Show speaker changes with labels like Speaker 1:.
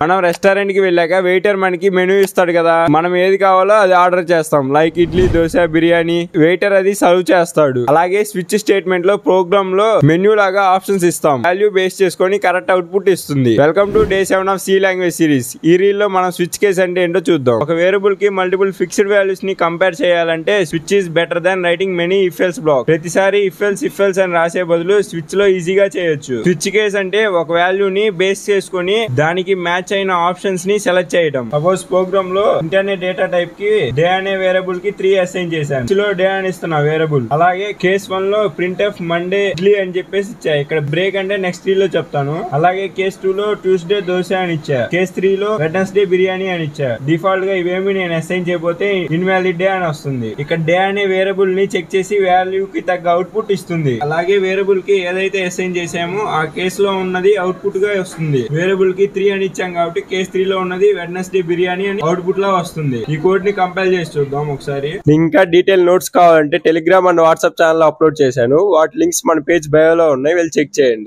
Speaker 1: మనం రెస్టారెంట్ కి వెళ్ళాక వెయిటర్ మనకి మెనూ ఇస్తాడు కదా, మనం ఏది కావాలో అది ఆర్డర్ చేస్తాం. లైక్ ఇడ్లీ, దోశ, బిర్యానీ. వెయిటర్ అది సర్వ్ చేస్తాడు. అలాగే స్విచ్ స్టేట్మెంట్ లో ప్రోగ్రామ్ లో మెన్యూ లాగా ఆప్షన్స్ ఇస్తాం. వాల్యూ బేస్ చేసుకొని కరెక్ట్ అవుట్పుట్ ఇస్తుంది. Welcome to day 7 of C language series. ఈ రీల్ లో మనం స్విచ్ కేస్ అంటే ఏంటో చూద్దాం. ఒక వేరియబుల్ కి మల్టిపుల్ ఫిక్స్డ్ వాల్యూస్ ని కంపేర్ చేయాలంటే switch is better than writing many if else black. ప్రతిసారి ఇఫ్ ఎల్స్ అని రాసే బదులు స్విచ్ లో ఈజీగా చేయొచ్చు. స్విచ్ కేస్ అంటే ఒక వాల్యూ ని బేస్ చేసుకొని దానికి మ్యాచ్ అయిన ఆప్షన్స్ ని సెలెక్ట్ చేయడం. సపోజ్ ప్రోగ్రామ్ లో ఇంటర్నెట్ డేటా టైప్ కి డే అనే వేరియబుల్ కి 3 అసైన్ చేశాను. లో డే అని ఇస్తున్నా వేరియబుల్. అలాగే కేస్ 1 లో ప్రింట్ ఎఫ్ మండే ఇడ్లీ అని చెప్పేసి ఇచ్చా. ఇక్కడ బ్రేక్ అంటే నెక్స్ట్ లో చెప్తాను. అలాగే కేస్ 2 లో ట్యూస్డే దోశ అని ఇచ్చా. కేస్ 3 లో వెడ్నెస్డే బిర్యానీ అని ఇచ్చా. డిఫాల్ట్ గా ఇవేమి నేను అసైన్ చేయబోతే ఇన్వాలిడ్ డే అని వస్తుంది. ఇక్కడ డే అనే వేరియబుల్ ని చెక్ చేసి వాల్యూ కి తగ్గ అవుట్పుట్ ఇస్తుంది. అలాగే వేరియబుల్ కి ఏదైతే అసైన్ చేసామో ఆ కేసు లో ఉన్నది అవుట్పుట్ గా వస్తుంది. వేరియబుల్ కి 3 అని ఇచ్చాం కాబట్టి కేస్ 3 లో ఉన్నది వెడ్నెస్డే బిర్యానీ అని అవుట్పుట్ లా వస్తుంది. ఈ కోడ్ ని కంపైల్ చేసి చూద్దాం ఒకసారి. ఇంకా డీటెయిల్ నోట్స్ కావాలంటే టెలిగ్రామ్ అండ్ వాట్సాప్ ఛానల్ లో అప్లోడ్ చేశాను. వాటి లింక్స్ మన పేజ్ బయోలో ఉన్నాయి, వెళ్ళి చెక్ చేయండి.